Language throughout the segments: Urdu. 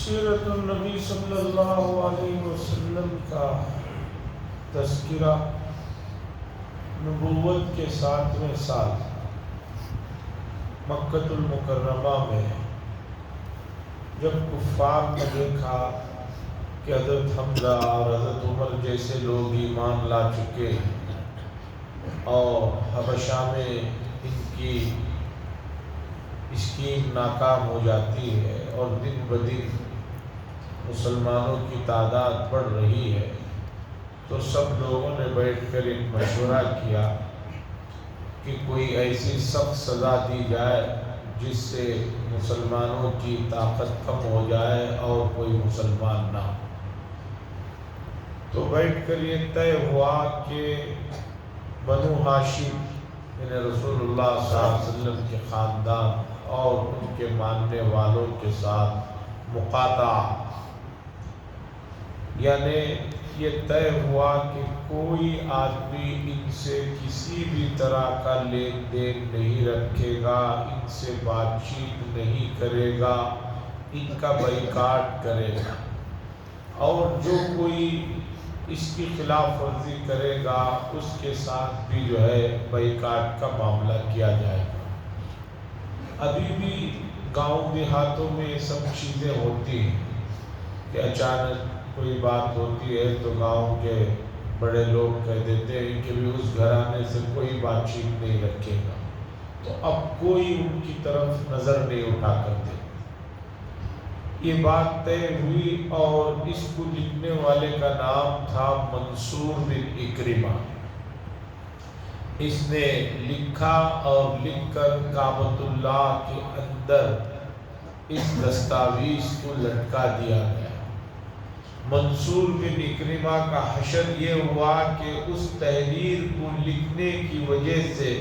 سیرت النبی صلی اللہ علیہ وسلم کا تذکرہ نبوت کے 7ویں سال مکہ المکرمہ میں جب کفار نے دیکھا کہ حضرت حمزہ اور حضرت عمر جیسے لوگ ایمان لا چکے اور حبشہ میں ان کی اسکیم ناکام ہو جاتی ہے اور دن بدن مسلمانوں کی تعداد بڑھ رہی ہے، تو سب لوگوں نے بیٹھ کر ایک مشورہ کیا کہ کوئی ایسی سخت سزا دی جائے جس سے مسلمانوں کی طاقت کم ہو جائے اور کوئی مسلمان نہ ہو۔ تو بیٹھ کر یہ طے ہوا کہ بنو ہاشم یعنی رسول اللہ صلی اللہ علیہ وسلم کے خاندان اور ان کے ماننے والوں کے ساتھ مقاطعہ، یعنی یہ طے ہوا کہ کوئی آدمی ان سے کسی بھی طرح کا لین دین نہیں رکھے گا، ان سے بات چیت نہیں کرے گا، ان کا بائیکاٹ کرے گا، اور جو کوئی اس کی خلاف ورزی کرے گا اس کے ساتھ بھی جو ہے بائیکاٹ کا معاملہ کیا جائے گا۔ ابھی بھی گاؤں دیہاتوں میں یہ سب چیزیں ہوتی ہیں کہ اچانک کوئی بات ہوتی ہے تو گاؤں کے بڑے لوگ کہہ دیتے ہیں کہ بھی اس گھرانے سے کوئی بات چیت نہیں رکھے گا، تو اب کوئی ان کی طرف نظر نہیں اٹھا کر دے۔ یہ بات طے ہوئی اور اس کو لکھنے والے کا نام تھا منصور بن اکرمہ۔ اس نے لکھا اور لکھ کر کعبۃ اللہ کے اندر اس دستاویز کو لٹکا دیا گیا۔ منصور بن اکرمہ کا حشر یہ ہوا کہ اس تحریر کو لکھنے کی وجہ سے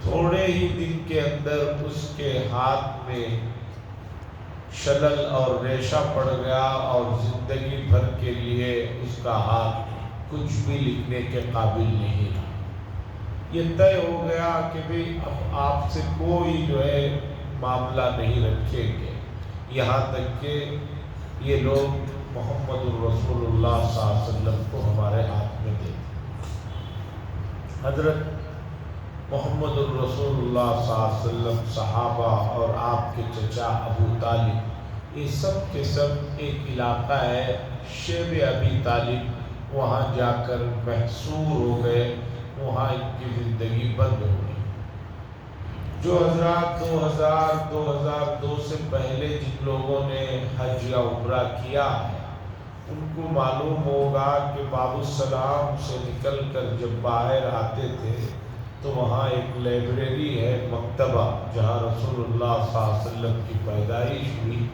تھوڑے ہی دن کے اندر اس کے ہاتھ میں شلل اور ریشہ پڑ گیا اور زندگی بھر کے لیے اس کا ہاتھ کچھ بھی لکھنے کے قابل نہیں رہا۔ یہ طے ہو گیا کہ بھی اب آپ سے کوئی جو ہے معاملہ نہیں رکھیں گے، یہاں تک کہ یہ لوگ محمد الرسول اللہ صلی اللہ علیہ وسلم کو ہمارے ہاتھ میں دے دیں۔ حضرت محمد الرسول اللہ صلی اللہ علیہ وسلم، صحابہ اور آپ کے چچا ابو طالب، یہ سب کے سب ایک علاقہ ہے شیب ابی طالب، وہاں جا کر محصور ہو گئے، وہاں ان کی زندگی بند ہو گئی۔ جو حضرات 2002 سے پہلے جن لوگوں نے حج یا عمرہ کیا ہے ان کو معلوم ہوگا کہ باب السلام سے نکل کر جب باہر آتے تھے تو وہاں ایک لائبریری ہے، مکتبہ، جہاں رسول اللہ صلی اللہ علیہ وسلم کی پیدائش ہوئی۔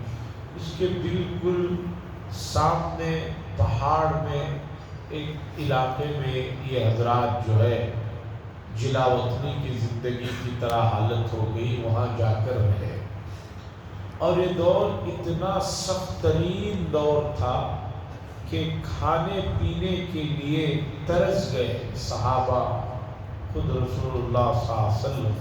اس کے بالکل سامنے پہاڑ میں ایک علاقے میں یہ حضرات جو ہے جلا وطنی کی زندگی کی طرح حالت ہو گئی، وہاں جا کر رہے، اور یہ دور اتنا سخت ترین دور تھا کہ کھانے پینے کے لیے ترس گئے صحابہ، خود رسول اللہ صلی اللہ علیہ وسلم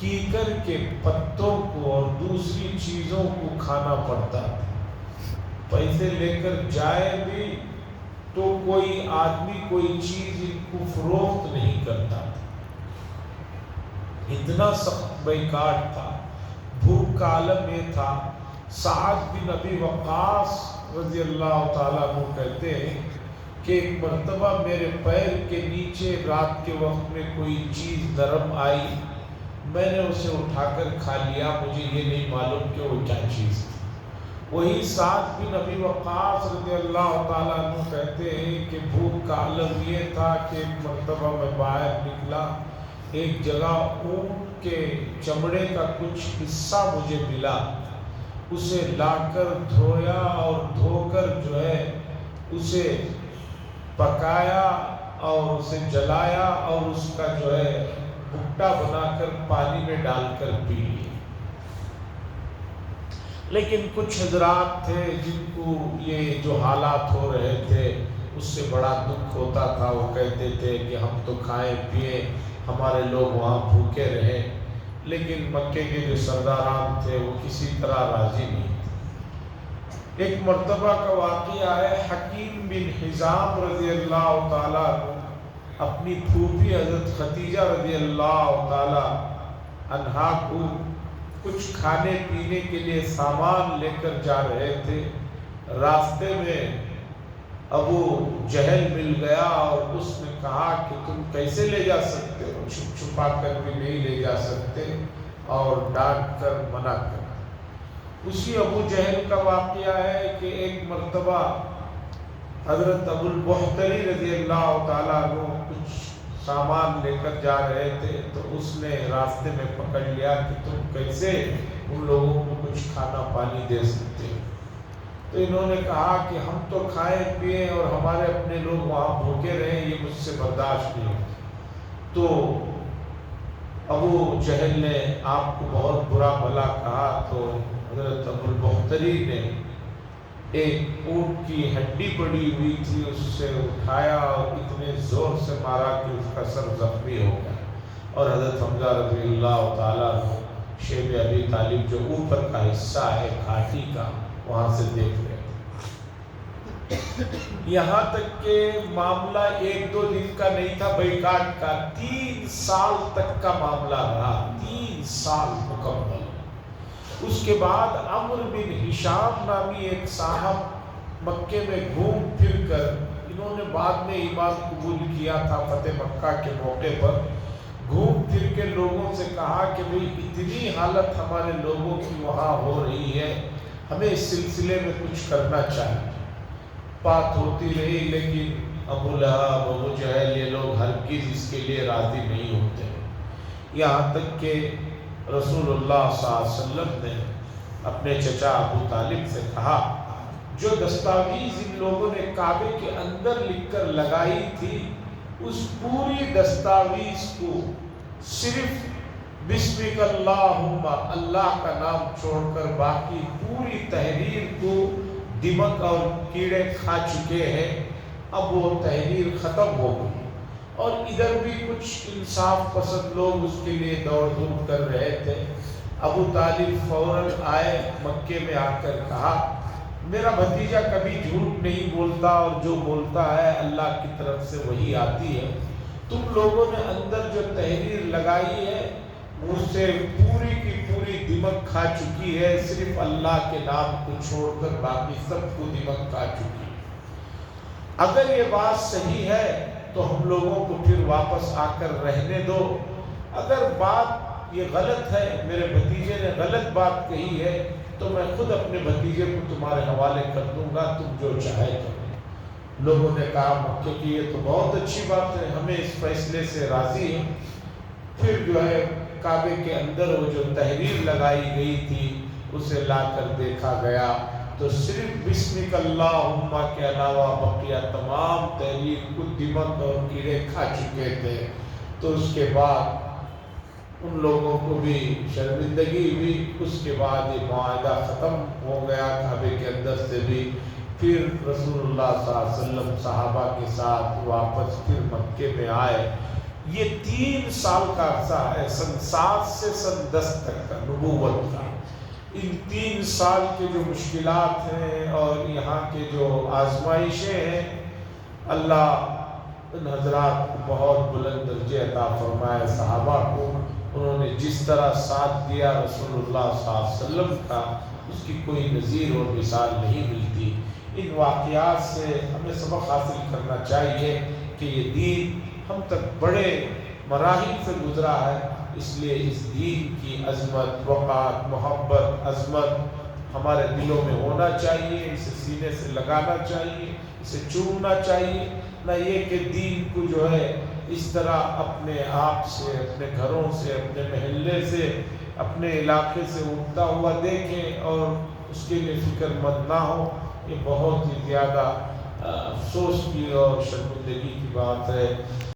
کیکر کے پتوں کو اور دوسری چیزوں کو کھانا پڑتا تھا۔ پیسے لے کر جائے بھی تو کوئی آدمی کوئی چیز ان کو فروخت نہیں کرتا تھا، اتنا سخت بائیکاٹ تھا۔ بھوک کا عالم یہ تھا۔ سعد بن ابی وقاص رضی اللہ تعالیٰ عنہ کہتے ہیں کہ ایک مرتبہ میرے پیر کے نیچے رات کے وقت میں کوئی چیز نرم آئی، میں نے اسے اٹھا کر کھا لیا، مجھے یہ نہیں معلوم کہ وہ کیا چیز تھی۔ وہی سعد بن ابی وقاص رضی اللہ تعالیٰ عنہ کہتے ہیں کہ بھوک کا عالم یہ تھا کہ ایک مرتبہ میں باہر نکلا، ایک جگہ اونٹ کے چمڑے کا کچھ حصہ مجھے ملا، اسے لا کر دھویا اور دھو کر جو ہے اسے پکایا اور اسے جلایا اور اس کا جو ہے بھٹا بنا کر پانی میں ڈال کر پی لیا۔ لیکن کچھ حضرات تھے جن کو یہ جو حالات ہو رہے تھے اس سے بڑا دکھ ہوتا تھا، وہ کہتے تھے کہ ہم تو کھائیں پیے، ہمارے لوگ وہاں بھوکے رہے، لیکن مکے کے جو سرداران تھے وہ کسی طرح راضی نہیں تھے۔ ایک مرتبہ کا واقعہ ہے، حکیم بن حزام رضی اللہ تعالیٰ اپنی پھوپھی حضرت خدیجہ رضی اللہ تعالیٰ عنہا کو کچھ کھانے پینے کے لیے سامان لے کر جا رہے تھے۔ راستے میں ابو جہل مل گیا اور اس نے کہا کہ تم کیسے لے جا سکتے ہو، چھپ چھپا کر بھی نہیں لے جا سکتے، اور ڈانٹ کر منع کر۔ اسی ابو جہل کا واقعہ ہے کہ ایک مرتبہ حضرت ابو البختری رضی اللہ تعالیٰ عنہ کچھ سامان لے کر جا رہے تھے، تو اس نے راستے میں پکڑ لیا کہ تم کیسے ان لوگوں کو کچھ کھانا پانی دے سکتے ہو۔ تو انہوں نے کہا کہ ہم تو کھائیں پیئیں اور ہمارے اپنے لوگ وہاں بھوکے رہیں، یہ مجھ سے برداشت نہیں ہوتا۔ تو ابو جہل نے آپ کو بہت برا بھلا کہا، تو حضرت ابو البختری نے ایک اونٹ کی ہڈی پڑی ہوئی تھی، اس سے اٹھایا اور اتنے زور سے مارا کہ اس کا سر زخمی ہو گیا، اور حضرت حمزہ رضی اللہ تعالیٰ شیب ابی طالب جو اوپر کا حصہ ہے گھاٹی کا، وہاں سے دیکھ رہے تھے۔ یہاں تک کہ معاملہ ایک دو دن کا نہیں تھا، بیکاٹ کا 3 سال تک کا معاملہ رہا، 3 سال مکمل۔ اس کے بعد عمرو بن ہشام نامی ایک صاحب مکے میں گھوم پھر کر، انہوں نے بعد میں ایمان قبول کیا تھا فتح مکہ کے موقع پر، گھوم پھر کے لوگوں سے کہا کہ بھئی اتنی حالت ہمارے لوگوں کی وہاں ہو رہی ہے، ہمیں اس سلسلے میں کچھ کرنا چاہیے۔ بات ہوتی رہی، لیکن ابو لہب، ابو جہل، یہ لوگ ہرگز اس کے لیے راضی نہیں ہوتے، یہاں تک کہ رسول اللہ صلی اللہ علیہ وسلم نے اپنے چچا ابو طالب سے کہا، جو دستاویز ان لوگوں نے کعبے کے اندر لکھ کر لگائی تھی، اس پوری دستاویز کو صرف بسمک اللہم، اللہ کا نام چھوڑ کر باقی پوری تحریر کو دمک اور کیڑے کھا چکے ہیں۔ اب وہ تحریر ختم ہو گئی، اور ادھر بھی کچھ انصاف پسند لوگ اس کے لیے دوڑ دھوپ کر رہے تھے۔ ابو طالب فوراً آئے، مکے میں آ کر کہا، میرا بھتیجا کبھی جھوٹ نہیں بولتا، اور جو بولتا ہے اللہ کی طرف سے وہی آتی ہے۔ تم لوگوں نے اندر جو تحریر لگائی ہے، اس سے پوری کی پوری دمک کھا چکی ہے، صرف اللہ کے نام کو چھوڑ کر باقی سب کو دمک کھا چکی ہے۔ اگر یہ بات صحیح ہے تو ہم لوگوں کو پھر واپس آ کر رہنے دو، اگر بات یہ غلط ہے، میرے بھتیجے نے غلط بات کہی ہے، تو میں خود اپنے بھتیجے کو تمہارے حوالے کر دوں گا، تم جو چاہے کرو۔ لوگوں نے کہا مکے کی یہ تو بہت اچھی بات ہے، ہمیں اس فیصلے سے راضی ہیں۔ پھر جو ہے کعبے کے اندر وہ جو تحریر لگائی گئی تھی، اسے لا کر دیکھا گیا، تو صرف بسمک اللہم کے علاوہ بقیہ تمام تحریر کو دمک اور کیڑے کھا چکے تھے۔ تو اس کے بعد ان لوگوں کو بھی شرمندگی ہوئی، اس کے بعد یہ معاہدہ ختم ہو گیا کعبے کے اندر سے بھی۔ پھر رسول اللہ صلی اللہ علیہ وسلم صحابہ کے ساتھ واپس پھر مکے میں آئے۔ یہ 3 سال کا عرصہ ہے، سن 7 سے سن 10 تک کا نبوت کا۔ ان 3 سال کے جو مشکلات ہیں اور یہاں کے جو آزمائشیں ہیں، اللہ ان حضرات کو بہت بلند درجے عطا فرمائے۔ صحابہ کو انہوں نے جس طرح ساتھ دیا رسول اللہ صلی اللہ علیہ وسلم کا، اس کی کوئی نظیر اور مثال نہیں ملتی۔ ان واقعات سے ہمیں سبق حاصل کرنا چاہیے کہ یہ دین ہم تک بڑے مراحل سے گزرا ہے، اس لیے اس دین کی عظمت، وقار، محبت، عظمت ہمارے دلوں میں ہونا چاہیے، اسے سینے سے لگانا چاہیے، اسے چومنا چاہیے، نہ یہ کہ دین کو جو ہے اس طرح اپنے آپ سے، اپنے گھروں سے، اپنے محلے سے، اپنے علاقے سے اٹھتا ہوا دیکھیں اور اس کے لیے فکر مند نہ ہو۔ یہ بہت ہی زیادہ افسوس کی اور شرمندگی کی بات ہے۔